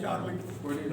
4 minute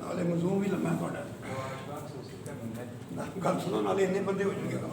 ਨਾਲੇ ਮਜ਼ੂਮ ਵੀ ਲੰਮਾ ਤੁਹਾਡਾ ਗੱਲ ਸੁਣੋ ਨਾਲੇ ਇੰਨੇ ਬੰਦੇ ਹੋ ਜਾਣਗੇ ਚਲੋ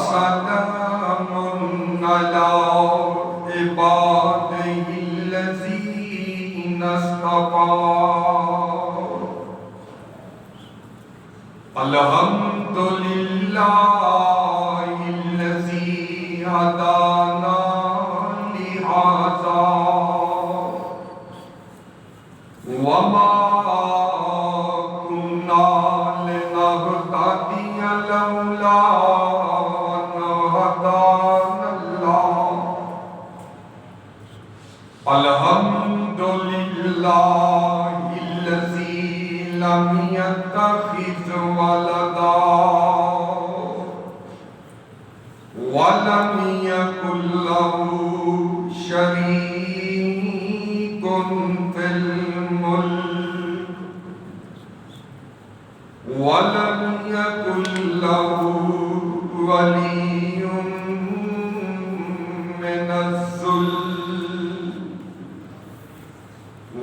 وسلام على عباده الذين اصطفى الحمد لله الذي هدانا لهذا وما كنا لنهتدي لولا أن هدانا الله الحمد لله الذي لم يتخذ ولدا ولم يكن له شريك في الملك ولم يكن له ولي من الذل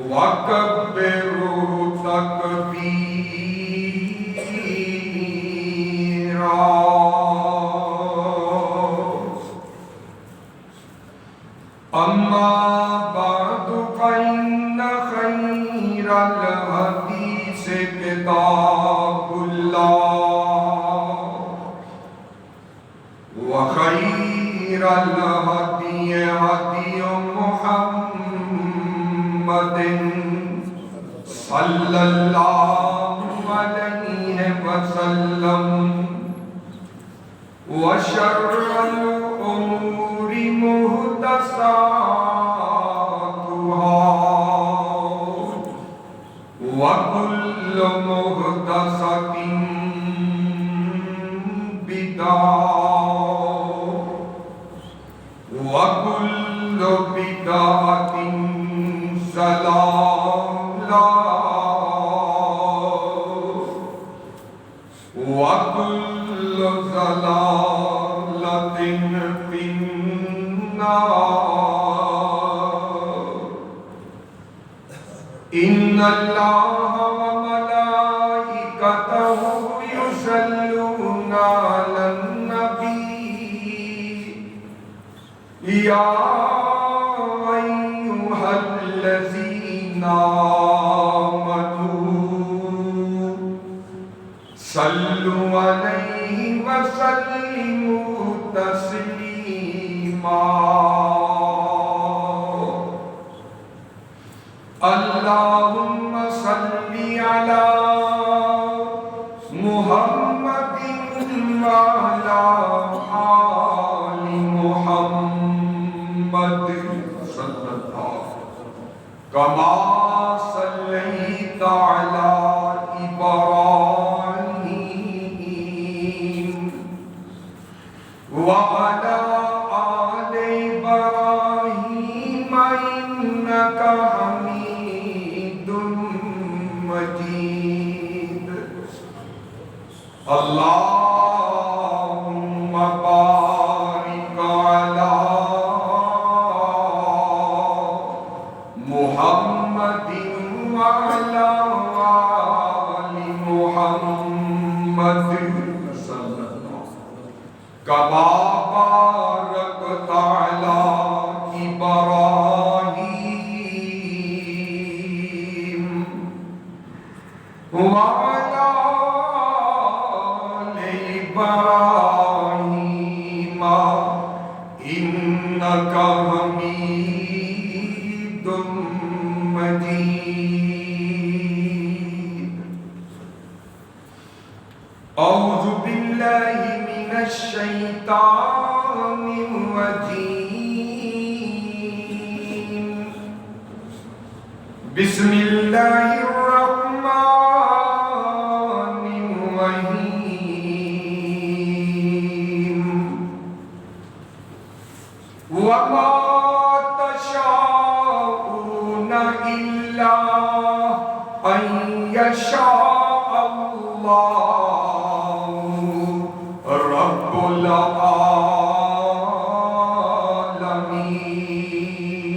وكبره تكبيرا أما بعد فإن خير الحديث كتاب الله وخير الهدي هدي محمد صلى الله عليه وسلم وشر الأمور محدثاتها وكل محدثة بدعة وكل بدعة ضلالة وكل ضلالة في النار إن الله وملائكته يصلون على النبي يا أيها الذين آمنوا صلوا عليه وسلموا تسليما اللهم صل على محمد وعلى آل محمد صلى الله كما صليت على إبراهيم وعلى آل إبراهيم إنك حميد مجيد اللهم بارك على محمد وعلى آل محمد صلى الله كما باركت على إبراهيم وعلى آل إبراهيم إنك حميد مجيد أعوذ بالله من الشيطان الرجيم بسم الله الرحمن الرحيم وما تشاءون إلا أن يشاء الله رب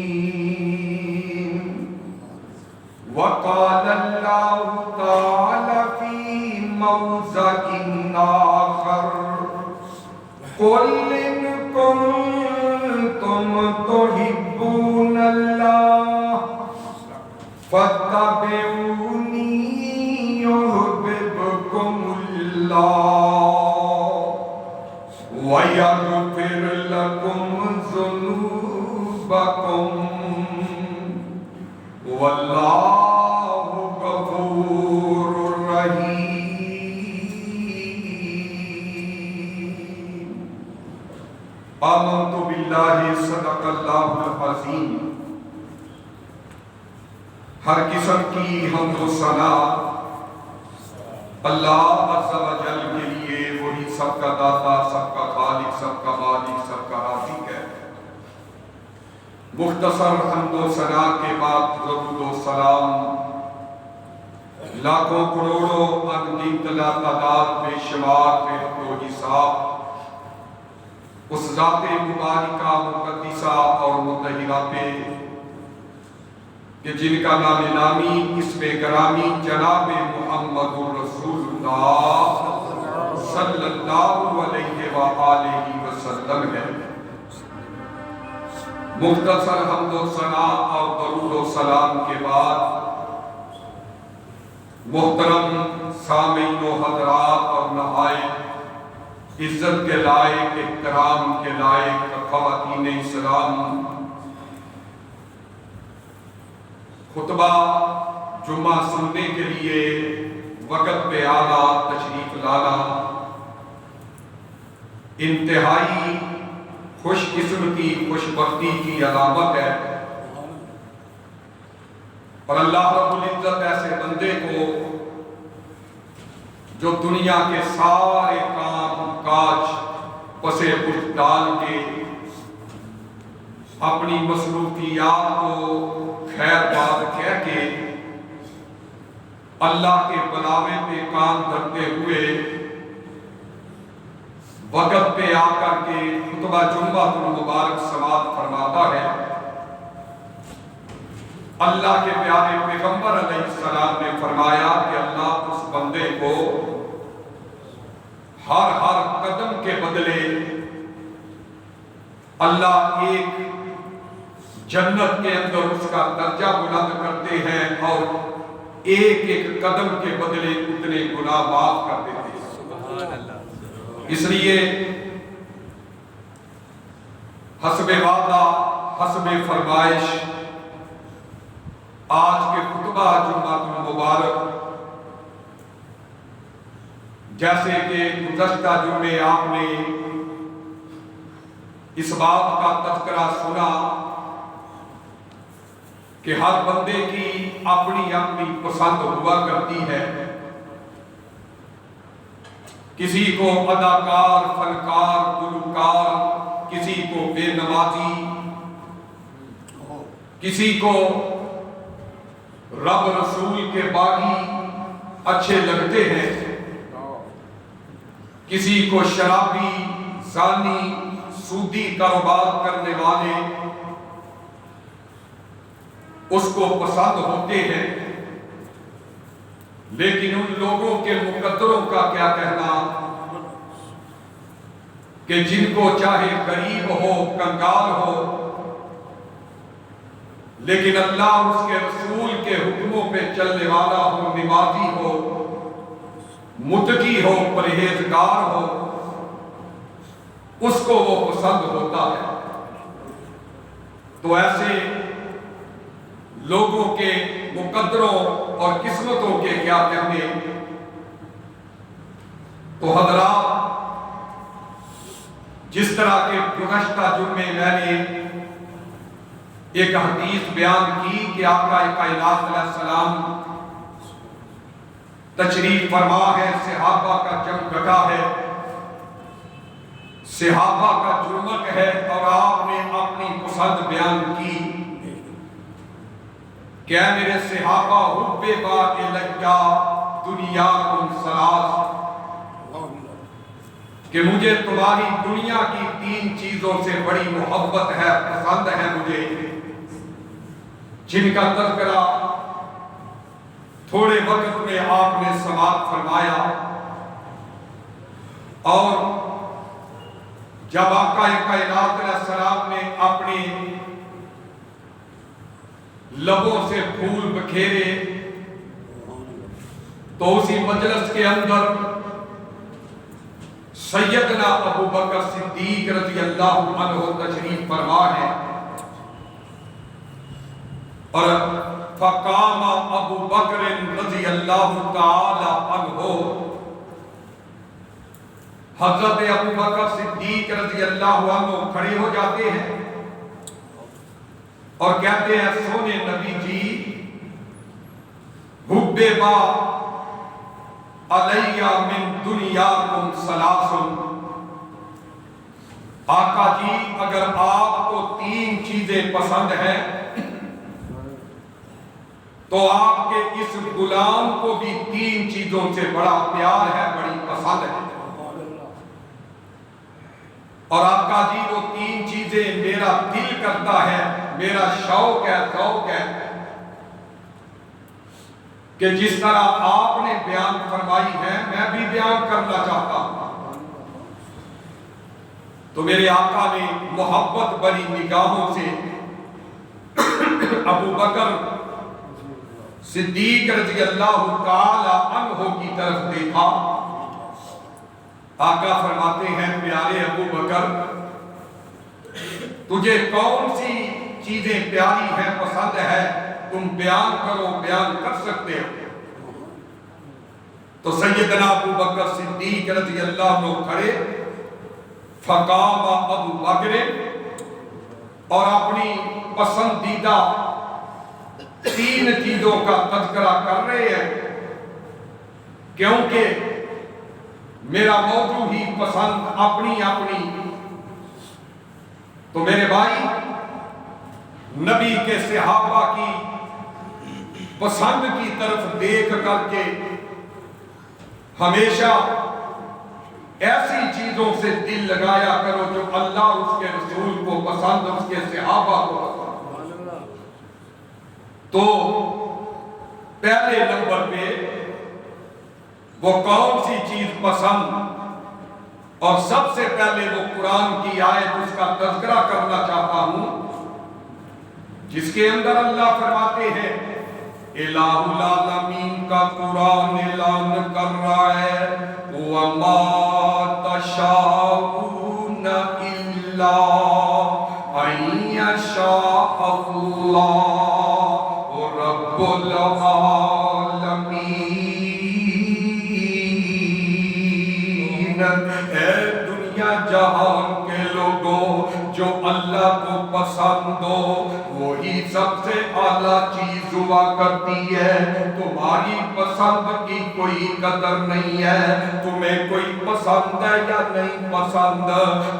العالمين وقال الله تعالى في موضع آخر قل إن كنتم تحبون الله فاتبعوني يحببكم الله ويغفر لكم ذنوبكم والله غفور رحيم آمنت بالله صدق الله العظيم ہر قسم کی حمد و ثنا اللہ عز و جل کے لیے، وہی سب کا داتا، سب کا خالق، سب کا مالک، سب کا رازق ہے۔ مختصر حمد و ثنا کے بعد درود و سلام لاکھوں کروڑوں انگنت لا تعداد بے شمار بے حد و حساب اس ذات مبارکہ مقدسہ اور مطہرہ پہ کہ جن کا نام نامی اسم گرامی جناب محمد رسول اللہ صلی اللہ علیہ وآلہ وسلم ہے۔ مختصر حمد و ثنا اور درود و سلام کے بعد محترم سامعین و حضرات اور نہایت عزت کے لائق، احترام کے لائق خواتین اسلام، خطبہ جمعہ سننے کے لیے وقت پہ آنا، تشریف لانا انتہائی خوش قسمتی، خوش بختی کی علامت ہے۔ اور اللہ رب العزت ایسے بندے کو جو دنیا کے سارے کام کاج پسے پشت ڈال کے اپنی مصروفیات کو خیر بات کہہ کے اللہ کے بلاوے پہ کام کرتے ہوئے وقت پہ آ کر کے خطبہ جمعہ المبارک سماعت فرماتا ہے۔ اللہ کے پیارے پیغمبر علیہ السلام نے فرمایا کہ اللہ اس بندے کو ہر قدم کے بدلے اللہ ایک جنت کے اندر اس کا درجہ بلند کرتے ہیں اور ایک ایک قدم کے بدلے اتنے گناہ معاف کر دیتے ہیں۔ اس لیے حسب وعدہ، حسب فرمائش آج کے خطبہ جمعہ المبارک جیسے کہ گزشتہ جمعے آپ نے اس بات کا تذکرہ سنا کہ ہر بندے کی اپنی اپنی پسند ہوا کرتی ہے۔ کسی کو اداکار، فنکار، گلوکار، کسی کو بے نمازی، کسی کو رب رسول کے باغی اچھے لگتے ہیں، کسی کو شرابی، زانی، سودی کاروبار کرنے والے اس کو پسند ہوتے ہیں۔ لیکن ان لوگوں کے مقدروں کا کیا کہنا کہ جن کو چاہے غریب ہو، کنگال ہو، لیکن اللہ اس کے رسول کے حکموں پہ چلنے والا ہو، نمازی ہو، متقی ہو، پرہیزگار ہو، اس کو وہ پسند ہوتا ہے۔ تو ایسے لوگوں کے مقدروں اور قسمتوں کے کیا کہنے۔ تو حضرات، جس طرح کے گزشتہ جمعے میں نے ایک حدیث بیان کی کہ آقا کائنات علیہ السلام تشریف فرما ہے، صحابہ کا جمع گٹا ہے، صحابہ کا جرمک ہے، اور آپ نے اپنی پسند بیان کی کہ اے میرے صحابہ حببا الیہ دنیاکم ثلاث، کہ مجھے تمہاری دنیا کی 3 چیزوں سے بڑی محبت ہے، پسند ہے مجھے، جن کا تذکرہ تھوڑے وقت میں آپ نے سماعت فرمایا۔ اور جب آقا کائنات علیہ السلام نے اپنے لبوں سے پھول بکھیرے تو اسی مجلس کے اندر سیدنا ابو بکر صدیق رضی اللہ عنہ تشریف فرما ہے اور فقام ابو بکر رضی اللہ تعالی عنہ، حضرت ابو بکر صدیق رضی اللہ عنہ کھڑے ہو جاتے ہیں اور کہتے ہیں سونے نبی جی حبیبا علیہ من دنیاکم ثلاثن، آقا جی اگر آپ کو 3 چیزیں پسند ہیں تو آپ کے اس غلام کو بھی 3 چیزوں سے بڑا پیار ہے، بڑی پسند ہے، اور آقا جی وہ 3 چیزیں میرا دل کرتا ہے، میرا شوق ہے، ذوق ہے کہ جس طرح آپ نے بیان فرمائی ہے میں بھی بیان کرنا چاہتا ہوں۔ تو میرے آقا نے محبت بری نگاہوں سے ابو بکر صدیق رضی اللہ تعالی عنہ کی طرف دیکھا۔ آقا فرماتے ہیں پیارے ابو بکر تجھے کون سی چیزیں پیاری ہیں، پسند ہے، تم بیان کرو، بیان کر سکتے ہو۔ تو سیدنا ابو بکر صدیق رضی اللہ عنہ کھڑے، فقام ابو بکر، اور اپنی پسندیدہ 3 چیزوں کا تذکرہ کر رہے ہیں، کیونکہ میرا موضوع ہی پسند اپنی اپنی۔ تو میرے بھائی نبی کے صحابہ کی پسند کی طرف دیکھ کر کے ہمیشہ ایسی چیزوں سے دل لگایا کرو جو اللہ اس کے رسول کو پسند، اس کے صحابہ کو پسند۔ تو پہلے نمبر پہ وہ کون سی چیز پسند، اور سب سے پہلے وہ قرآن کی آیت اس کا تذکرہ کرنا چاہتا ہوں جس کے اندر اللہ فرماتے ہیں الہ العالمین کا قرآن اعلان کر رہا ہے وَمَا تَشَاءُونَ إِلَّا أَن يَشَاءَ اللَّهُ رَبُّ الْعَالَمِينَ۔ اے دنیا جہان کے لوگوں، جو اللہ کو پسند ہو وہی سب سے اعلیٰ چیز ہوا کرتی ہے۔ تمہاری پسند کی کوئی قدر نہیں ہے، تمہیں کوئی پسند ہے یا نہیں پسند،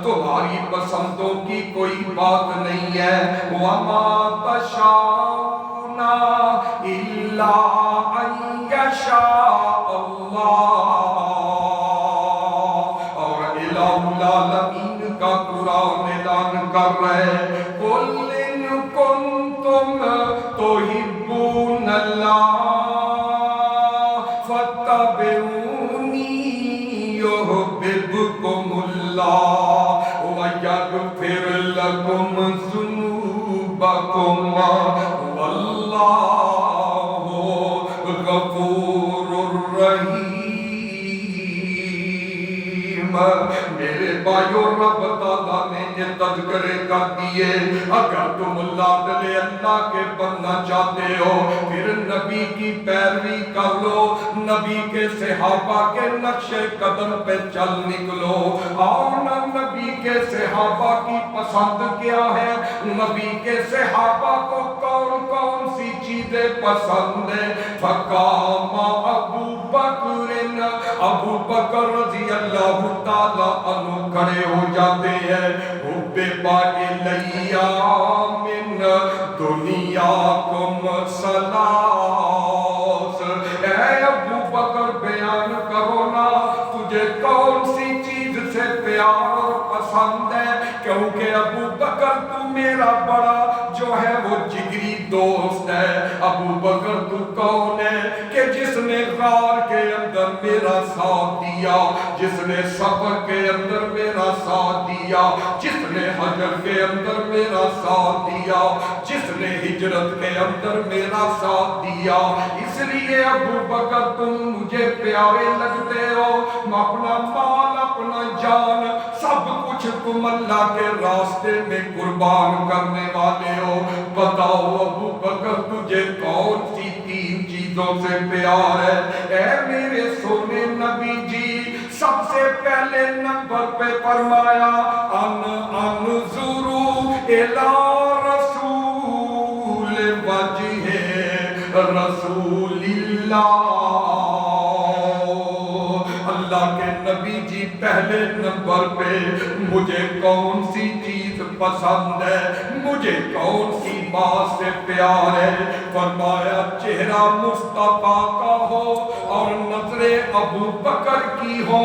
تمہاری پسندوں کی کوئی بات نہیں ہے۔ وَمَا تَشَاءُونَ إِلَّا أَن يَشَاءَ اللَّهُ، اور الہ العالمین کا قرآن اعلان کر رہے قُلْ إِن كُنتُمْ تُحِبُّونَ اللَّهَ فَاتَّبِعُونِي يُحْبِبْكُمُ اللَّهُ وَيَغْفِرْ لَكُمْ ذُنُوبَكُمْ وَاللَّهُ غَفُورٌ رَحِيمٌ۔ میرے بھائیو رب تعالیٰ نے یہ تذکرے کر دیے، اگر تم لاڈلے اللہ کے بننا چاہتے ہو پھر نبی کی پیروی کر لو، نبی کے صحابہ کے نقش قدم پہ چل نکلو۔ اور نبی کے صحابہ کی پسند کیا ہے، نبی کے صحابہ کو کون کون سی چیزیں پسند ہیں۔ فقام ابو بکر، ابو بکر رضی اللہ تعالی عنہ کھڑے ہو جاتے ہیں۔ حبیبا الیہ من دنیاکم ثلاث، اے ابو بکر بیان کرو نا تجھے کون سی چیز سے پیار اور پسند ہے، کیونکہ ابو بکر تو میرا بڑا جو ہے وہ جگری دوست ہے۔ ابو بکر تو کون ہے کہ جس نے غار کے اندر میرے میرا ساتھ دیا، جس نے صبر کے اندر میرا ساتھ دیا، جس نے حجر کے اندر میرا ساتھ دیا، جس نے ہجرت کے اندر میرا ساتھ دیا۔ اس لیے ابو بکر تم مجھے پیارے لگتے ہو، اپنا مال اپنا جان سب کچھ تم اللہ کے راستے میں قربان کرنے والے ہو۔ بتاؤ ابو بکر تجھے کون سی تین چیزوں سے پیار ہے؟ اے میرے سونے نبی جی، سب سے پہلے نمبر پہ فرمایا انظروا الی رسول وجہ رسول اللہ۔ اللہ کے نبی جی پہلے نمبر پہ مجھے کون سی چیز پسند ہے، مجھے کون سی بات سے پیار ہے؟ فرمایا چہرہ مصطفیٰ کا ہو اور نظر ابو بکر کی ہو،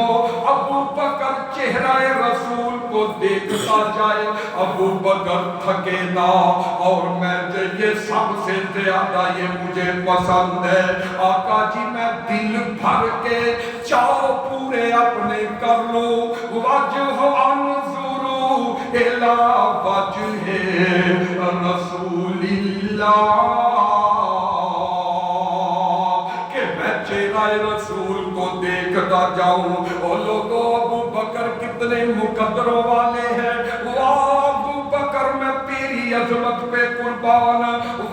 ابو بکر چہرہ رسول کو دیکھتا جائے، ابو بکر تھکے نہ، اور میں یہ سب سے زیادہ یہ مجھے پسند ہے۔ آقا جی میں دل بھر کے چاہو پورے اپنے کر لوں، وجہ انظروا الی وجہ رسول اللہ، کہ میں چہرہ رسول کو دیکھتا جاؤں۔ او لوگو ابو بکر کتنے مقدروں والے ہیں، واہ ابو بکر میں تیری عظمت پہ قربان،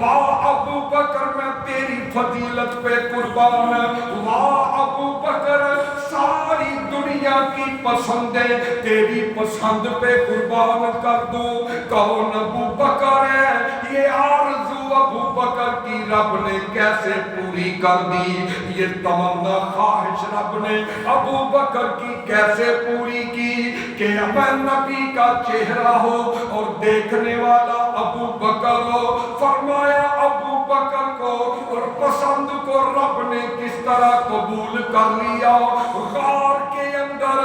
واہ ابو بکر میں تیری فضیلت پہ قربان، واہ ابو بکر ساری دنیا کی پسندیں تیری پسند پہ قربان کر دوں۔ کون ابو بکر ہے؟ یہ آرزو ابو بکر کی رب نے کیسے پوری کر دی، یہ تمنا خواہش رب نے ابو بکر کی کیسے پوری کی کہ میں نبی کا چہرہ ہو اور دیکھنے والا ابو بکر ہو۔ فرمایا ابو بکر کو اور پسند کو رب نے کس طرح قبول کر لیا؟ غار کے اندر،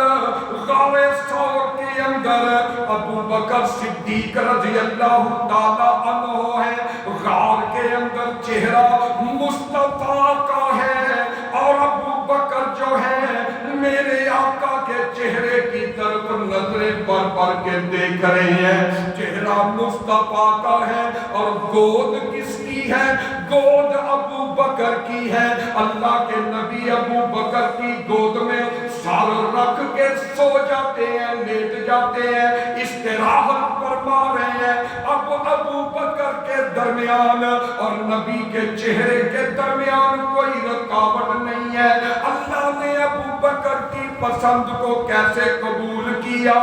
غار ثور کے اندر ابو بکر صدیق رضی اللہ تعالی عنہ ہے، غار کے اندر چہرہ مصطفیٰ کا ہے، اور ابو بکر جو ہے میرے آقا کے چہرے کی طرف نظریں بھر بھر کے دیکھ رہے ہیں۔ چہرہ مصطفیٰ کا ہے اور گود کس کی ہے؟ گود ابو بکر کی ہے۔ اللہ کے نبی ابو بکر کی گود میں سر رکھ کے سو جاتے ہیں، لیٹ جاتے ہیں، استراحت فرما رہے ہیں۔ اب ابو بکر کے درمیان اور نبی کے چہرے کے درمیان کوئی رکاوٹ نہیں ہے۔ اللہ نے ابو بکر کی پسند کو کیسے قبول کیا؟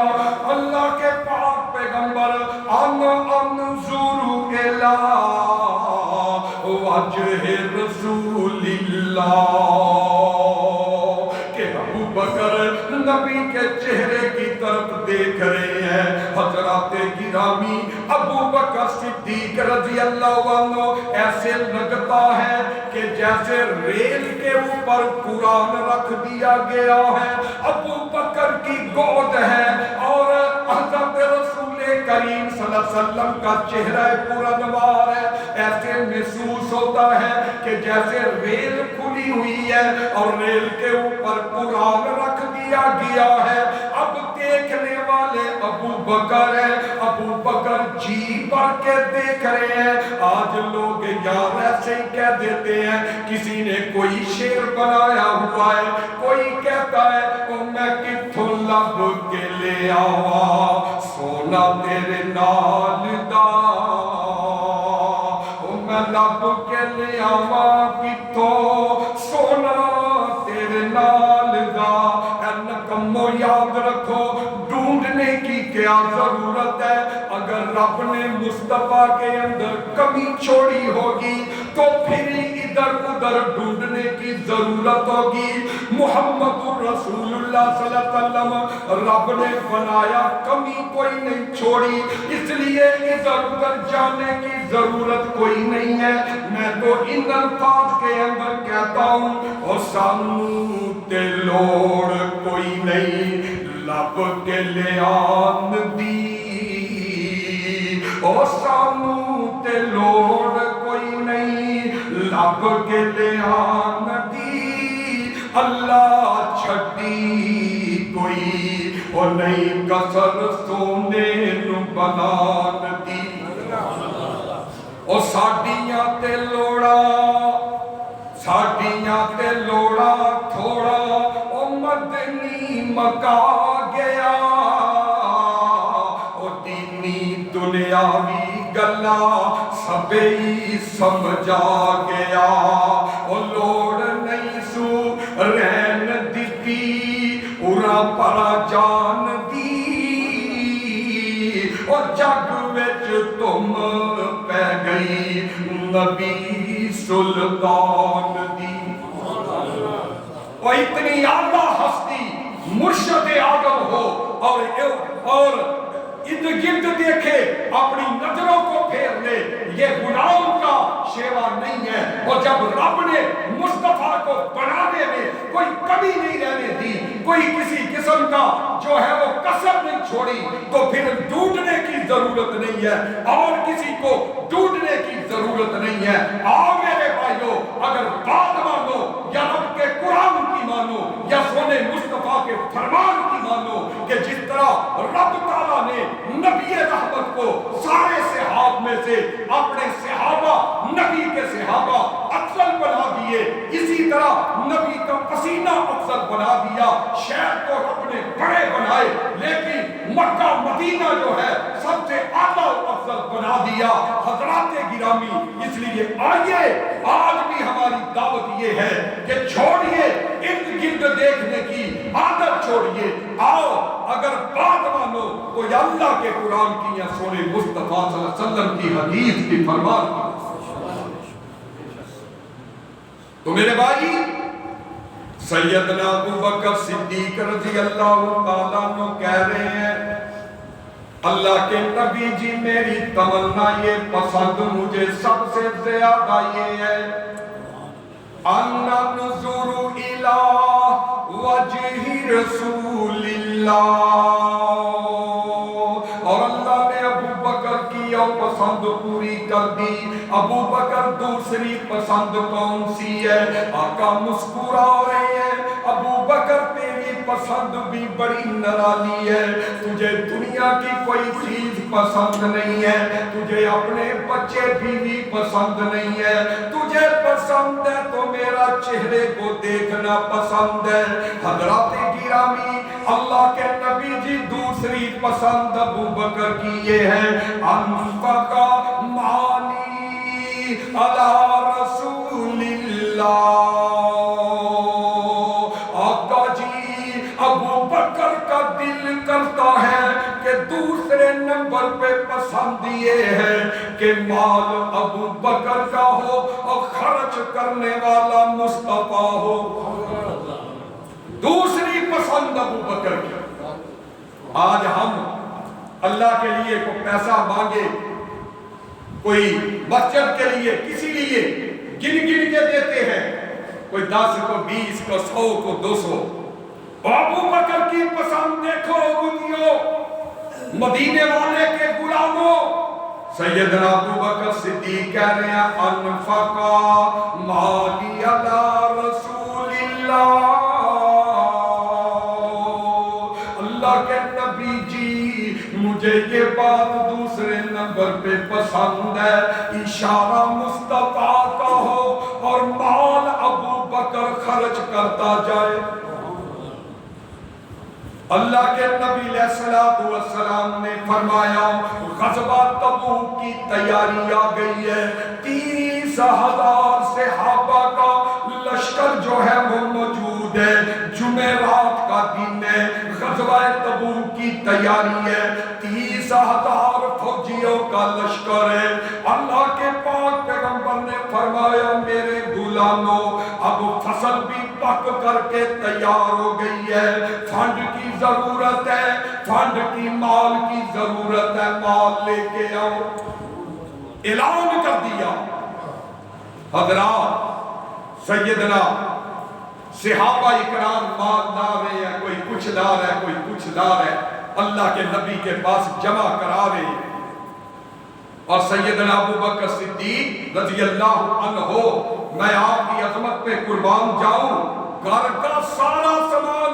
اللہ کے پاک پیغمبر انظروا الی وجہ رسول اللہ، کہ ابو بکر نبی کے چہرے کی طرف دیکھ رہے ہیں۔ حضرات گرامی ابو بکر صدیق رضی اللہ عنہ ایسے لگتا ہے کہ جیسے ریل کے اوپر قرآن رکھ دیا گیا ہے۔ ابو بکر کی گود ہے اور حضرت رسول کریم صلی اللہ علیہ وسلم کا چہرہ پرانوار ہے۔ ایسے محسوس ہوتا ہے کہ جیسے ریل کھلی ہوئی ہے اور ریل کے اوپر قرآن رکھ دیا گیا ہے۔ اب دیکھنے والے ابو بکر ہیں، ابو بکر جی بھر کے دیکھ رہے ہیں۔ آج لوگ یار ایسے ہی کہہ دیتے ہیں، کسی نے کوئی شعر بنایا ہوا ہے، کوئی کہتا ہے او میں کتھوں لب کے لے آوا سونا تیرے نال دا، او میں لب کے لے آوا کتھوں سونا تیرے نال دا۔ اے نکمو یاد رکھو ڈھونڈنے کی کیا ضرورت ہے؟ اگر رب نے مصطفیٰ کے اندر کمی چھوڑی ہوگی تو پھر ادھر ادھر ڈھونڈنے کی ضرورت ہوگی۔ محمد رسول اللہ صلی اللہ علیہ وسلم رب نے بنایا، کمی کوئی نہیں چھوڑی، اس لیے ادھر ادھر جانے کی ضرورت کوئی نہیں ہے۔ میں تو ان الفاظ کے اندر کہتا ہوں او سانو تے لوڑ کوئی نہیں لب کے لے آن دی، او سانو تے لوڑ کوئی نہیں لب کے لے آن دی۔ اللہ چھڈی کوئی او نہیں کسر سونے نو بنان دی او ساڈیاں تے لوڑا تھوڑا او مدنی مکا گیا او دینی دنیاوی گلا سبھی سمجھا گیا او لوڑ نہیں سو رہن دیتی اُرا پرا جان دی او جگ وچ تم پہ گئی نبی سلطان دی وہ اتنی اعلیٰ ہستی مرشد آدم ہو اور ارد گرد دیکھے اپنی نظروں کو پھیر لے یہ غلام کا شیوا نہیں ہے اور جب رب نے مصطفیٰ کو بنانے میں کوئی کمی نہیں رہنے دی کوئی کسی قسم کا جو ہے وہ کسر نہیں چھوڑی تو پھر ڈھونڈنے کی ضرورت نہیں ہے اور کسی کو ڈھونڈنے کی ضرورت نہیں ہے آؤ میرے بھائیو اگر بات مانو یا رب کے قرآن کی مانو یا سونے مصطفیٰ کے فرمان کی مانو کہ جس طرح رب تعالیٰ نے نبی رحمت کو سارے صحاب میں سے اپنے صحابہ نبی کے صحابہ افضل بنا دیے اسی طرح نبی کا پسینہ افضل بنا دیا شہر کو رب نے بڑے بنائے لیکن مکہ مدینہ جو ہے سب سے اعلیٰ افضل بنا دیا حضرات گرامی اس لیے آئیے آج بھی ہماری دعوت یہ ہے کہ چھوڑیے ارد گرد دیکھنے کی عادت چھوڑیے آؤ اگر بات مانو تو یا اللہ کے قرآن کی یا سونے مصطفیٰ صلی اللہ علیہ وسلم کی حدیث کی فرمان تو میرے بھائی سیدنا ابو بکر صدیق رضی اللہ تعالیٰ عنہ کہہ رہے ہیں اللہ کے نبی جی میری تمنا یہ پسند مجھے سب سے زیادہ یہ ہے ان ننظر الى وجہ رسول اللہ اور اللہ نے ابو بکر کی پسند پوری کر دی ابو بکر دوسری پسند کون سی ہے آقا مسکرا رہے ہیں ابو بکر تیری پسند بھی بڑی نرالی ہے تجھے دنیا کی کوئی چیز پسند نہیں ہے تجھے اپنے بچے بیوی پسند نہیں ہے تجھے پسند ہے تو میرا چہرے کو دیکھنا پسند ہے حضرات گرامی اللہ کے نبی جی دوسری پسند ابو بکر کی یہ ہے انفقا مالی علی رسول اللہ آقا جی ابو بکر کا دل کرتا ہے کہ دوسرے نمبر پہ پسند یہ ہے کہ مال ابو بکر کا ہو اور خرچ کرنے والا مصطفیٰ ہو دوسری پسند ابو بکر کی آج ہم اللہ کے لیے کوئی پیسہ مانگے کوئی مسجد کے لیے کسی لیے گن گن کے دیتے ہیں کوئی 10 کو 20 کو 100 کو 200 ابو بکر کی پسند دیکھو امتیوں مدینے والے کے غلاموں سیدنا ابو بکر صدیق کہہ رہے ہیں انفقا مالی علی رسول اللہ اللہ کے نبی جی مجھے یہ بات دوسرے نمبر پہ پسند ہے اشارہ مصطفیٰ کا ہو اور مال ابو بکر خرچ کرتا جائے اللہ کے نبی علیہ السلام نے فرمایا غزوہ تبوک کی تیاری آ گئی ہے 30,000 صحابہ کا لشکر جو ہے وہ موجود ہے جمعرات کا دن ہے غزوہ تبوک کی تیاری ہے 30,000 فوجیوں کا لشکر ہے اللہ کے پاک پیغمبر نے فرمایا میرے غلاموں اب فصل بھی پک کر کے تیار ہو گئی ہے فنڈ کی ضرورت ہے فنڈ کی مال کی ضرورت ہے مال لے کے آؤ اعلان کر دیا حضرات سیدنا صحابہ اکرام مال لا رہے ہیں کوئی کچھ لا رہا ہے کوئی کچھ لا رہا ہے اللہ کے نبی کے پاس جمع کرا رہے ہیں اور سیدنا ابو بکر صدیق رضی اللہ عنہ میں آپ کی عظمت پہ قربان جاؤں گھر کا سارا سامان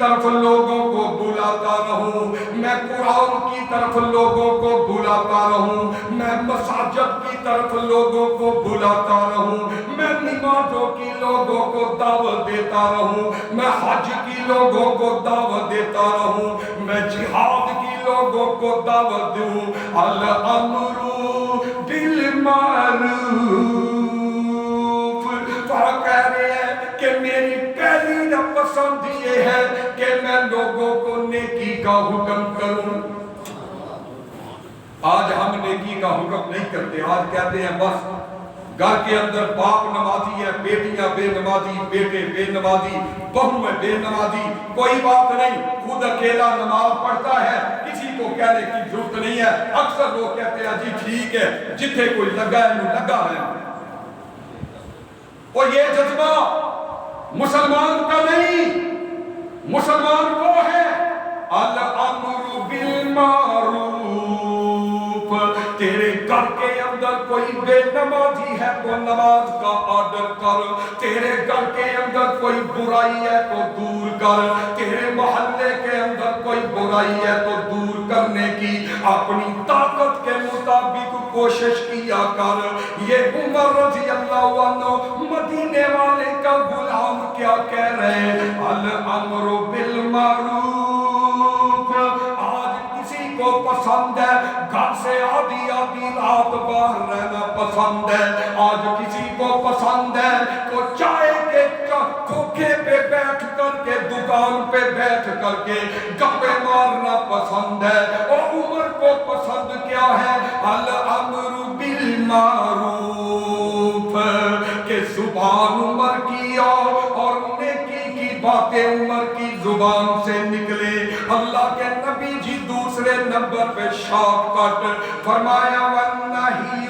طرف لوگوں کو بلاتا رہوں، میں قرآن کی طرف لوگوں کو بلاتا رہوں، میں مساجد کی طرف لوگوں کو بلاتا رہوں، میں نمازوں کی لوگوں کو دعوت دیتا رہوں، میں حج کی لوگوں کو دعوت دیتا رہوں، میں جہاد کی لوگوں کو دعوت دوں۔ الامر بالمعروف، تو کہہ رہے ہیں کہ میری پہلی پسند یہ ہے کہ میں لوگوں کو نیکی کا حکم کروں۔ آج ہم نیکی کا حکم نہیں کرتے، آج کہتے ہیں بس گھر کے اندر باپ نمازی ہے، بیٹیاں بے نمازی، بیٹے بے نمازی، بہو ہے بے نمازی، کوئی بات نہیں، خود اکیلا نماز پڑھتا ہے، کسی کو کہنے کی ضرورت نہیں ہے۔ اکثر لوگ کہتے ہیں جی ٹھیک ہے، جتنے کوئی لگا ہے انہوں لگا ہے۔ اور یہ جذبہ مسلمان کا نہیں، مسلمان وہ ہے الامر بالمعروف۔ تیرے گھر کے اندر کوئی بے نمازی ہے تو نماز کا آرڈر کر، تیرے گھر کے اندر کوئی برائی ہے تو دور کر، تیرے محلے کے اندر کوئی برائی ہے تو دور کرنے کی اپنی طاقت کے مطابق کوشش کیا کر۔ یہ عمر رضی اللہ عنہ مدینے والے کا غلام کیا کہہ رہے ہیں؟ الامر بالمعروف۔ آج کسی کو پسند ہے گھر سے آدھی رات باہر رہنا پسند ہے، آج کسی کو پسند ہے تو چائے کے کھوکھے پہ بیٹھ کر کے، دکان پہ بیٹھ کر کے گپے مارنا پسند ہے۔ اور عمر کو پسند کیا ہے؟ الامر بالمعروف، کہ زبان عمر کی اور نیکی کی باتیں عمر کی زبان سے نکلے۔ اللہ کے نبی جی دوسرے نمبر پہ شاٹ کٹ فرمایا وَالنَّهِيُّ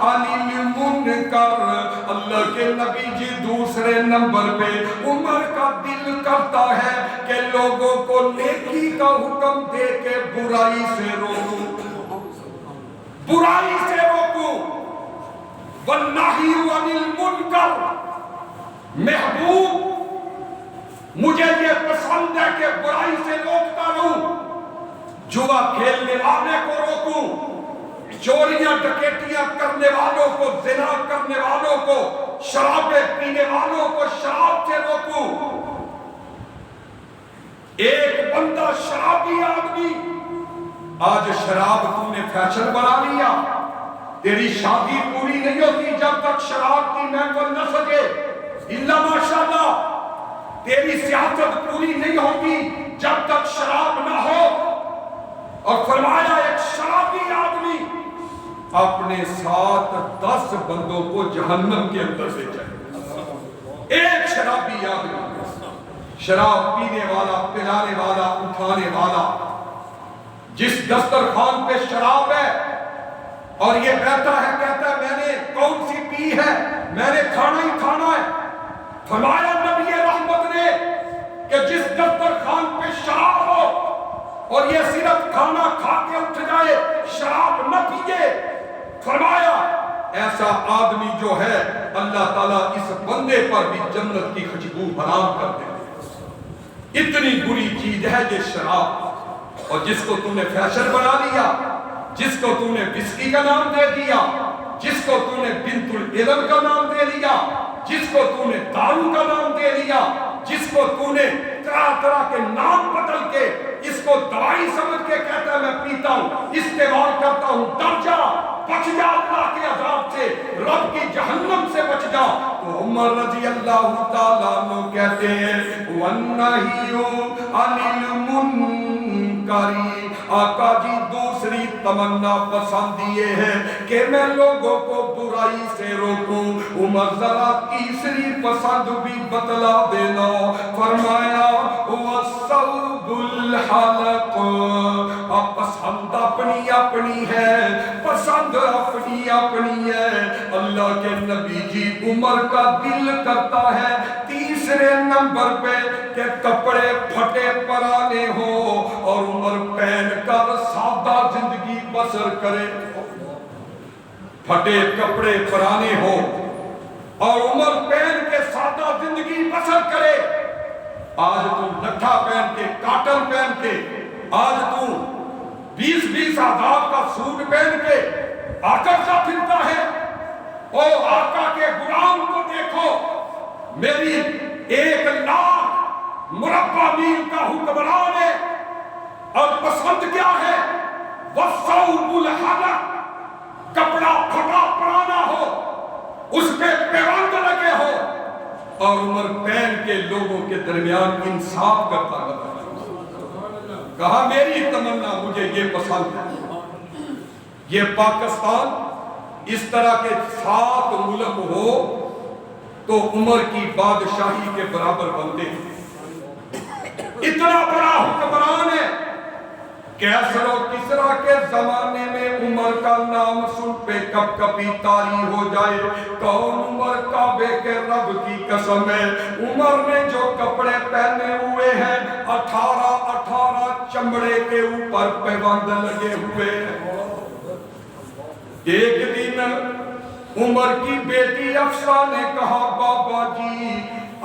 عَنِ الْمُنْكَرِ، اللہ کے نبی جی دوسرے نمبر پہ عمر کا دل کرتا ہے کہ لوگوں کو نیکی کا حکم دے کے برائی سے روکوں، برائی سے روکوں۔ وَالنَّهِيُّ عَنِ الْمُنْكَرِ، محبوب مجھے یہ پسند ہے کہ برائی سے روکتا رہوں، جوا کھیلنے والے کو روکوں، چوریاں ڈکیتیاں کرنے والوں کو، زنا کرنے والوں کو، شرابیں پینے والوں کو شراب سے روکوں۔ ایک بندہ شرابی آدمی، آج شراب تم نے فیشن بنا لیا، تیری شادی پوری نہیں ہوتی جب تک شراب کی محفل نہ سجے، الا ماشاءاللہ، تیری سیاست پوری نہیں ہوتی جب تک شراب نہ ہو۔ اور فرمایا ایک شرابی آدمی اپنے ساتھ 10 بندوں کو جہنم کے اندر سے جائے۔ ایک شرابی آدمی، شراب پینے والا، پلانے والا، اٹھانے والا، جس دسترخوان پہ شراب ہے اور یہ بیٹھا ہے کہتا ہے میں نے کون سی پی ہے، میں نے کھانا ہی کھانا ہے۔ فرمایا نبی رحمت نے کہ جس دسترخوان پہ شراب ہو اور یہ صرف کھانا کھا کے اٹھ جائے، شراب نہ پیے، فرمایا ایسا آدمی جو ہے اللہ تعالیٰ اس بندے پر بھی جنت کی خوشبو حرام کر دے۔ اتنی بری چیز ہے یہ شراب، اور جس کو تم نے فیشن بنا لیا، جس کو تم نے وسکی کا نام دے دیا، جس کو تم نے بنت العلم کا نام دے لیا، جس کو تم نے دارو کا نام دے لیا، جس کو تم نے طرح طرح کے نام بدل کے اس کو دوائی سمجھ کے کہتا ہے میں پیتا ہوں، استعمال کرتا ہوں، ڈر جا، بچ جا اللہ کے عذاب سے، رب کی جہنم سے بچ جا۔ تو عمر رضی اللہ تعالیٰ عنہ کہتے ہیں وَالنَّهِيُّ عَنِ الْمُنْكَرِ، آقا جی دوسری تمنا پسند یہ ہے کہ میں لوگوں کو برائی سے روکوں۔ عمر ذرا تیسری پسند بھی بتلا دینا، فرمایا وَالثَّوْبُ الْحَلَقُ، پسند اپنی اپنی ہے، پسند اپنی اپنی ہے۔ اللہ کے نبی جی عمر کا دل کرتا ہے تیسرے نمبر پہ کہ کپڑے پھٹے پرانے ہو اور عمر پہن کر سادہ زندگی بسر کرے۔ پھٹے کپڑے پرانے ہو اور عمر پہن کے سادہ زندگی بسر کرے۔ آج تو لٹھا پہن کے کاٹن پہن کے آج تو 20-20 آداب کا سوٹ پہن کے آقا سا پھرتا ہے. او آقا کے غلام کو دیکھو, میری 1,00,000 مربع میل کا حکمران ہے, اور پسند کیا ہے؟ وَالثَّوْبُ الْحَلَقُ, کپڑا پھٹا پرانا ہو, اس پہ پیوند لگے ہو, اور عمر پہن کے لوگوں کے درمیان انصاف کرتا ہے. کہا میری تمنا مجھے یہ پسند ہے. یہ پاکستان اس طرح کے 7 ملک ہو تو عمر کی بادشاہی کے برابر بنتے ہیں. اتنا بڑا حکمران ہے. کیسر و کسرا کے زمانے میں عمر کا نام سن پہ کب کبھی طاری ہو جائے. کون عمر؟ کعبے کے رب کی قسم ہے, عمر نے جو کپڑے پہنے ہوئے ہیں 18 چمڑے کے اوپر پیوند لگے ہوئے ہیں. ایک دن عمر کی بیٹی افسا نے کہا بابا جی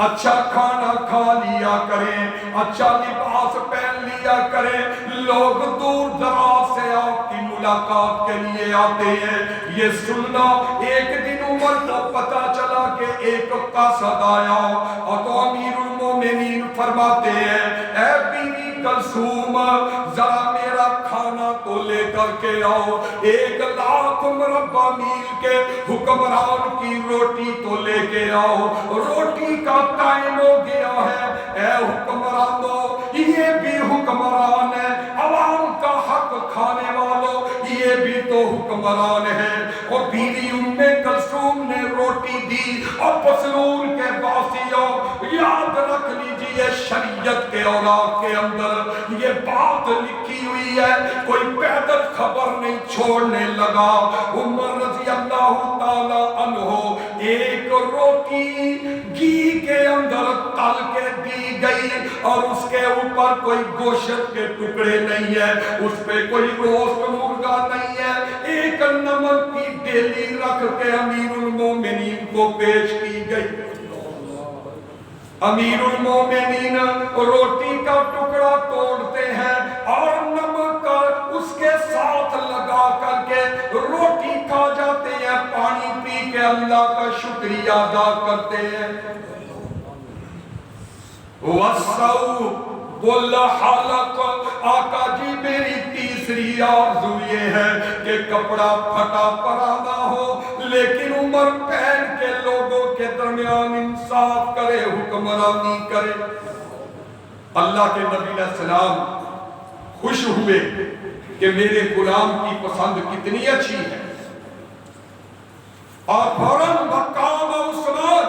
اچھا کھانا کھا لیا کریں, اچھا لباس پہن لیا کریں, لوگ دور دراز سے آپ کی ملاقات کے لیے آتے ہیں. یہ سننا, ایک دن عمر کو پتا چلا کہ ایک قاصد آیا, اور تو امیر المومنین فرماتے ہیں اے بیوی کلثوم ذرا میرا کھانا تو لے کر کے آؤ, 1,00,000 مربع میل کے حکمران کی روٹی تو لے کے آؤ. روٹی کا ٹائم ہو گیا ہے. اے حکمرانوں, یہ بھی حکمران ہے, عوام کا حق کھانے والوں یہ بھی تو حکمران ہے. اور بیوی ام کلثوم نے روٹی دی, اور پسرور کے باسیوں یاد رکھ لیجئے شریعت کے اوراق کے اندر یہ بات لکھی ہوئی ہے, کوئی پیدل خبر نہیں چھوڑنے لگا. عمر رضی اللہ تعالی عنہ ایک روٹی گھی کے اندر تل کے دی گئی, اور اس کے اوپر کوئی گوشت کے ٹکڑے نہیں ہے, اس پہ کوئی گوشت مرغا نہیں ہے, ایک نمک کی ڈیلی رکھ کے امیر المومنین کو پیش کی گئی. امیر المومنین روٹی کا ٹکڑا توڑتے ہیں اور نمک اس کے ساتھ لگا کر کے روٹی کھا جاتے ہیں, پانی پی کے اللہ کا شکریہ ادا کرتے ہیں. وَالثَّوْبُ الْحَلَقُ, آقا جی میری تیسری آرزو یہ ہے کہ کپڑا پھٹا پرانا ہو, لیکن عمر پہن کے لوگوں کے درمیان انصاف کرے, حکمرانی کرے. اللہ کے نبی علیہ السلام خوش ہوئے کہ میرے غلام کی پسند کتنی اچھی ہے, اور فوراً مقام عثمان,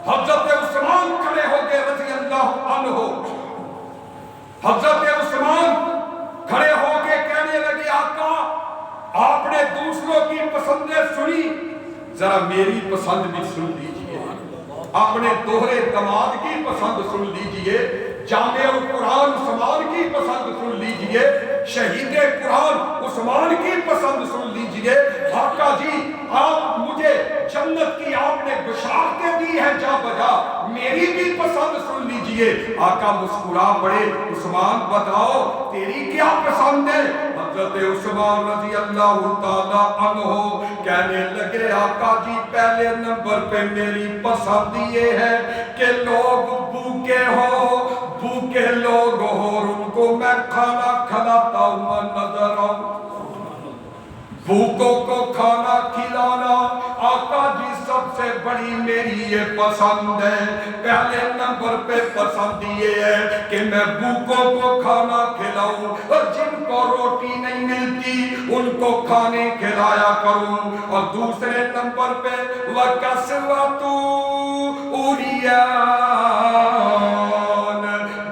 حضرت عثمان کھڑے ہو گئے رضی اللہ عنہ. حضرت عثمان کھڑے ہو کے کہنے لگے آقا آپ نے دوسروں کی پسندیں سنی, ذرا میری پسند بھی سن لیجئے. اپنے دوہرے دماد کی پسند سن لیجئے, جامع القرآن عثمان کی پسند سن لیجئے, شہید قرآن عثمان کی پسند سن لیجئے. آقا جی آپ مجھے جنت کی آپ نے بشارتیں دی ہے جا بجا, میری بھی پسند سن لیجئے. آقا مسکرا پڑے, عثمان بتاؤ تیری کیا پسند ہے؟ حضرت عثمان رضی اللہ تعالی عنہ کہنے لگے آقا جی پہلے نمبر پہ میری پسند یہ ہے کہ لوگ بھوکے ہو, بھوکے لوگ ہو اور ان کو میں کھانا کھلاتا ہوا نظر آؤں. بھوکوں کو کھانا کھلانا آقا جی سب سے بڑی میری یہ پسند ہے. پہلے نمبر پہ پسند یہ ہے کہ میں بھوکوں کو کھانا کھلاؤں, اور جن کو روٹی نہیں ملتی ان کو کھانے کھلایا کروں. اور دوسرے نمبر پہ وَكَسْوَةُ عُرِيَانٍ,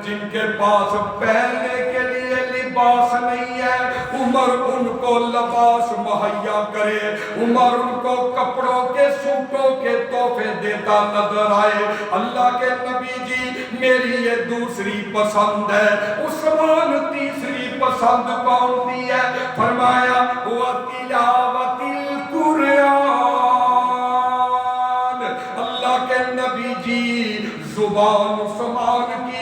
جن کے پاس پہننے کے لیے لباس نہیں ہے عمر ان کو لباس مہیا کرے, عمر ان کو کپڑوں کے سوٹوں کے تحفے دیتا نظر آئے. اللہ کے نبی جی میری یہ دوسری پسند ہے. عثمان تیسری پسند کون سی ہے؟ فرمایا وَتِلَاوَةِ الْقُرْآنِ, اللہ کے نبی جی زبان عثمان کی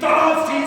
83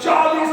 40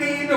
3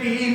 3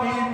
3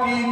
3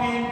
3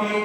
3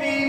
3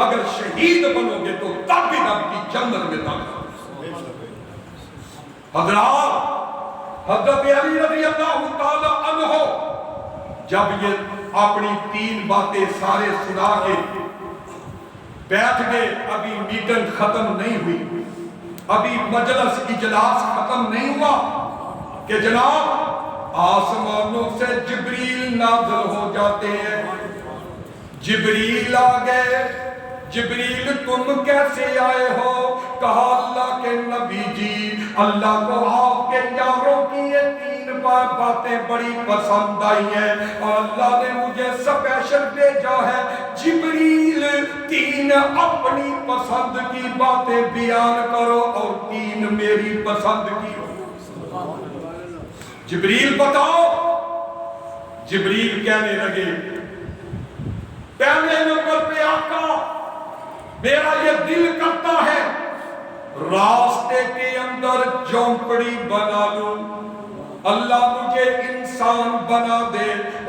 اگر شہید بنو گے تو تب بھی رب کی جنت میں داخل ہو۔ حضرات، حضرت علی رضی اللہ تعالی عنہ جب یہ اپنی 3 باتیں سارے سنا کے بیٹھ گئے، ابھی میٹنگ ختم نہیں ہوئی، ابھی مجلس اجلاس ختم نہیں ہوا کہ جناب آسمانوں سے جبریل نازل ہو جاتے ہیں۔ جبریل آ گئے۔ جبریل تم کیسے آئے ہو؟ کہا اللہ کے نبی جی، اللہ کو آپ کے یاروں کی یہ 3 باتیں بڑی پسند آئی ہیں اور اللہ نے مجھے اسپیشل بھیجا ہے۔ جبریل 3 اپنی پسند کی باتیں بیان کرو اور 3 میری پسند کی۔ جبریل بتاؤ۔ جبریل کہنے لگے، پہلے نمبر پہ آقا میرا یہ دل کرتا ہے راستے کے اندر جھونپڑی بنا لوں، اللہ مجھے انسان بنا دے،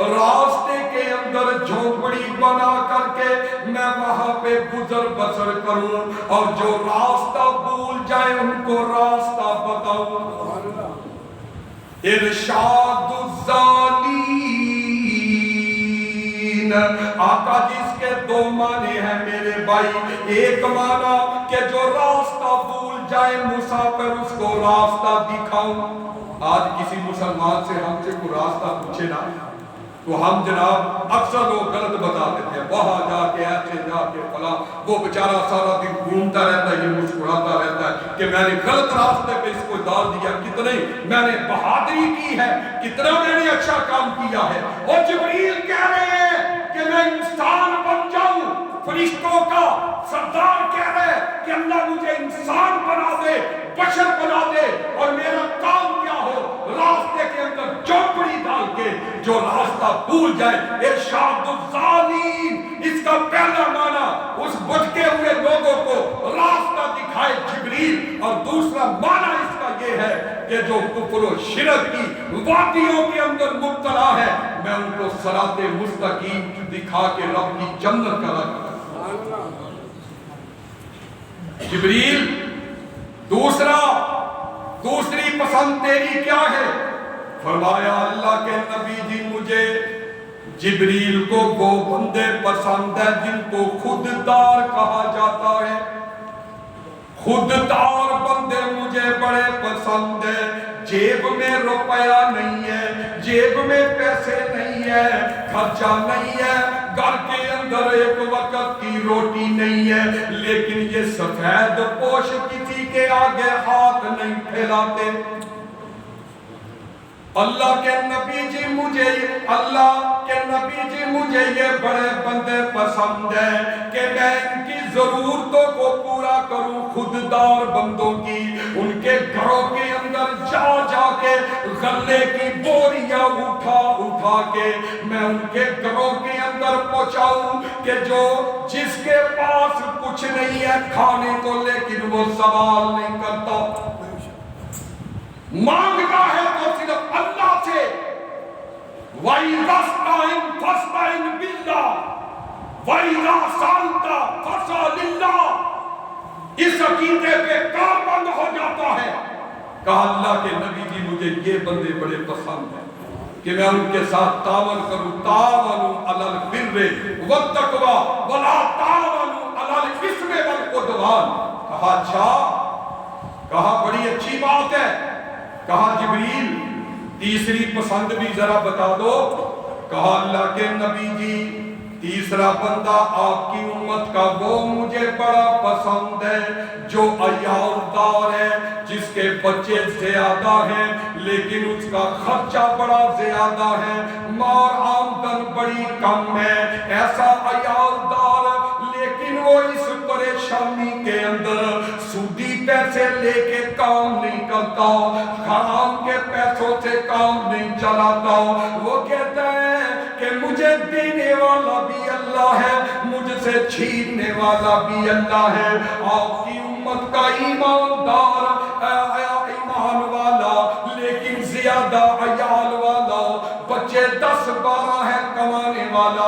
راستے کے اندر جھونپڑی بنا کر کے میں وہاں پہ گزر بسر کروں اور جو راستہ بھول جائے ان کو راستہ بتاؤں۔ ارشاد الظالین، آقا جس کے 2 معنی ہیں میرے بھائی۔ ایک معنی کہ جو راستہ بھول جائے مسافر اس کو راستہ دکھاؤں۔ آج کسی مسلمان سے ہم سے کوئی راستہ پوچھے نا تو ہم جناب اکثر لوگ غلط بتا دیتے ہیں، وہاں جا کے ایسے جا کے فلاں، وہ بیچارہ سارا دن گھومتا رہتا ہے، یہ مسکراتا رہتا ہے کہ میں نے غلط راستے پہ اس کو ڈال دیا، کتنے میں نے بہادری کی ہے، کتنا میں نے اچھا کام کیا ہے۔ اور جبریل کہہ رہے ہیں کہ میں انسان بن جاؤں، فرشتوں کا سردار کہہ رہے ہیں کہ اللہ مجھے انسان بنا دے، بشر بنا دے، اور میرا کام کیا ہو، راستے کے اندر جھونپڑی ڈال کے جو راستہ بھول جائے۔ ارشاد الظالین، اس کا پہلا معنی اس بھٹکے ہوئے لوگوں کو راستہ دکھائے جبریل، اور دوسرا معنی اس کا یہ ہے کہ جو کفر و شرک کی وادیوں کے اندر مبتلا ہے میں ان کو صراط مستقیم دکھا کے رب کی جنت کا راستہ۔ جبریل، دوسری پسند تیری کیا ہے؟ فرمایا اللہ کے نبی جی مجھے جبریل کو وہ بندے پسند ہے جن کو خوددار کہا جاتا ہے۔ خوددار بندے مجھے بڑے پسند ہیں، جیب میں روپیہ نہیں ہے، جیب میں پیسے نہیں ہے، خرچہ نہیں ہے، گھر کے اندر ایک وقت کی روٹی نہیں ہے، لیکن یہ سفید پوش کسی کے آگے ہاتھ نہیں پھیلاتے۔ اللہ کے نبی جی مجھے یہ بڑے بندے پسند ہیں کہ میں ان کی ضرورتوں کو پورا کروں، خوددار بندوں کی، ان کے گھروں کے اندر جا کے غلے کی بوریاں اٹھا کے میں ان کے گھروں کے اندر پہنچاؤں کہ جس کے پاس کچھ نہیں ہے کھانے کو لیکن وہ سوال نہیں کرتا، مانگتا ہے تو صرف اللہ سے۔ وَإِذَا اسْتَعِنْ بِاللَّهِ وَإِذَا سَأَلْتَ فَاسْأَلِ اللَّهِ، اس عقیدے پہ کام بند ہو جاتا ہے۔ کہا اللہ کے نبی جی مجھے یہ بندے بڑے پسند ہیں کہ میں ان کے ساتھ تعاون کروں، تعاونوا علی البر والتقوی ولا تعاونوا علی الاثم والعدوان۔ کہا اچھا، کہا بڑی اچھی بات ہے۔ کہا جبریل تیسری پسند بھی ذرا بتا دو۔ کہا اللہ کے نبی جی تیسرا بندہ آپ کی امت کا وہ مجھے بڑا پسند ہے جو عیالدار ہے، جس کے بچے زیادہ ہیں لیکن اس کا خرچہ بڑا زیادہ ہے، مار آمدن بڑی کم ہے۔ ایسا عیالدار لیکن وہ اس پریشانی کے اندر سودی پیسے لے کے کام نہیں کرتا، حرام کے پیسوں سے کام نہیں چلاتا۔ وہ کہتا ہے کہ مجھے دینے والا بھی اللہ ہے، مجھ سے چھیننے والا بھی اللہ ہے۔ آپ کی امت کا ایماندار ایمان والا لیکن زیادہ عیال والا، بچے 10-12 ہیں کمانے والا والا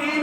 3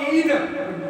3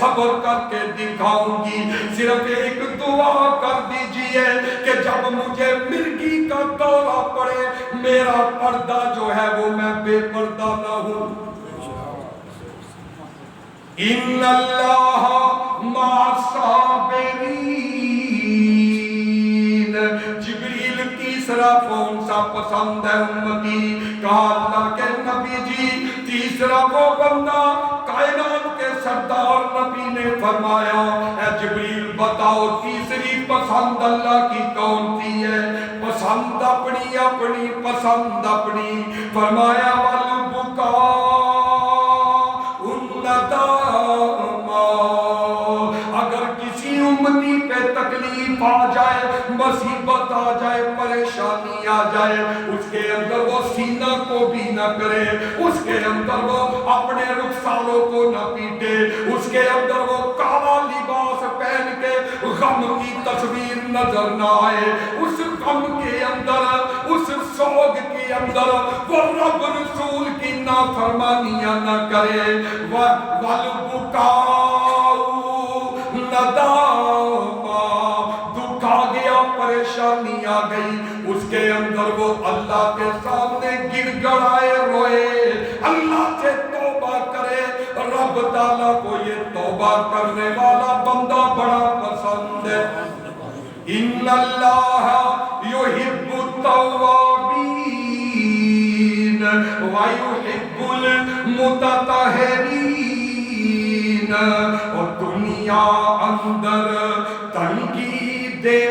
صبر کر کے دکھاؤں گی. صرف ایک دعا کر دیجئے کہ جب مجھے مرگی کا دورہ پڑے میرا پردہ جو ہے وہ میں بے پردہ نہ ہوں. ان اللہ مع الصابرین. جبریل تیسرا کون سا پسند ہے امتی؟ کہا اللہ کے نبی جی تیسرا وہ بندہ کائنات کے سردار. نبی نے فرمایا اے جبریل بتاؤ تیسری پسند اللہ کی کون سی ہے؟ پسند اپنی اپنی پسند اپنی. فرمایا والبکا اگر کسی امتی پہ تکلیف آ جائے مصیبت آ جائے پریشانی آ جائے اس کے اندر وہ سینہ کو بھی نہ کرے, اس کے اندر وہ اپنے رخساروں کو نہ پیٹے, اس کے اندر وہ کالا لباس پہن کے غم کی تصویر نظر نہ آئے, اس غم کے اندر اس سوگ کے اندر وہ رب رسول کی نافرمانیاں نہ کرے. دکھ آ گیا پریشانی آ گئی اس کے اندر وہ اللہ کے سامنے گر گڑائے روئے اللہ سے توبہ کرے. رب تعالیٰ کو یہ توبہ کرنے والا بندہ بڑا پسند ہے. ان اللہ یحب التوابین ویحب المتطہرین. اور دنیا اندر تنقید دے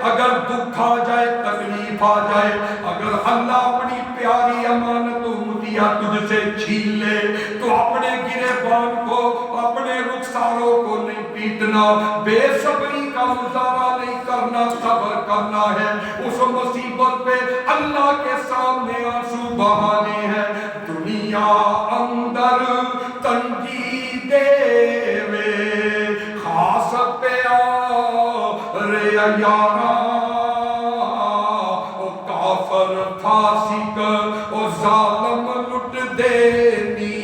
اگر دکھ آ جائے تکلیف آ جائے اگر اللہ اپنی پیاری امانت ہدیہ تجھ سے چھین لے تو اپنے گریبان کو اپنے رخساروں کو نہیں پیٹنا, بے صبری کا مظاہرہ نہیں کرنا, صبر کرنا ہے. اس مصیبت پہ اللہ کے سامنے آنسو بہانے ہیں. دنیا اندر تنقید وے خاص پیار یارا او کافر فاسق او ظالم لٹ دینی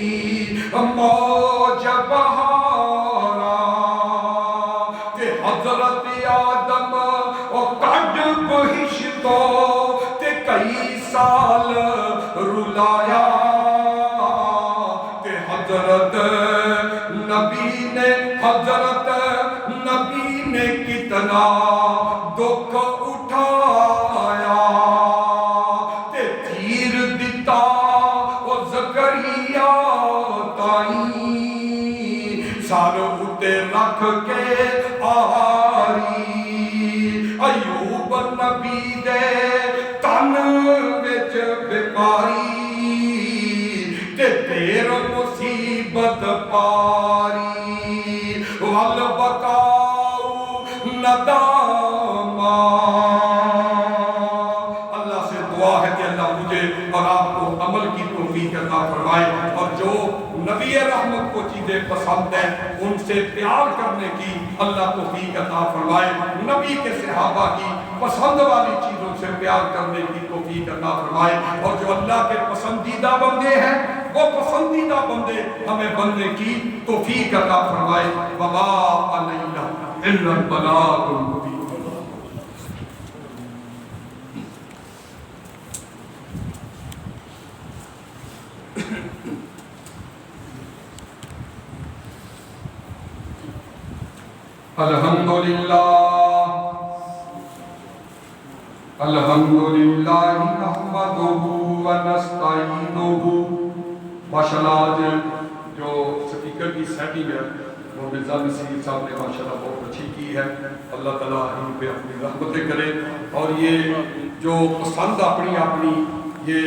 موج بہارا تے حضرت آدم او کڈ بہشتو تے کئی سال رلایا تے حضرت نبی نے کتنا دکھ اٹھایا تے تیر دیتا او زکریا تائیں سر اتے رکھ کے آری. ایوب نبی دے تن وچ بیماری تے تیر مصیبت پاری. والبکاؤ ندامہ. اللہ سے دعا ہے کہ اللہ مجھے اور آپ کو عمل کی توفیق عطا فرمائے اور جو نبی رحمت کو چیزیں پسند ہیں ان سے پیار کرنے کی اللہ توفیق عطا فرمائے. نبی کے صحابہ کی پسند والی چیزوں سے پیار کرنے کی توفیق عطا فرمائے اور جو اللہ کے پسندیدہ بندے ہیں وہ پسندیدہ بندے ہمیں بننے کی توفیق عطا فرمائے. وما علینا الا البلاغ المبین. الحمدللہ نحمدہ ونستعینہ. ماشاءاللہ جو سپیکر کی سیٹنگ ہے وہ مرزا نصیر صاحب نے ماشاءاللہ بہت اچھی کی ہے. اللہ تعالیٰ ان پہ اپنی رحمتیں کرے اور یہ جو پسند اپنی یہ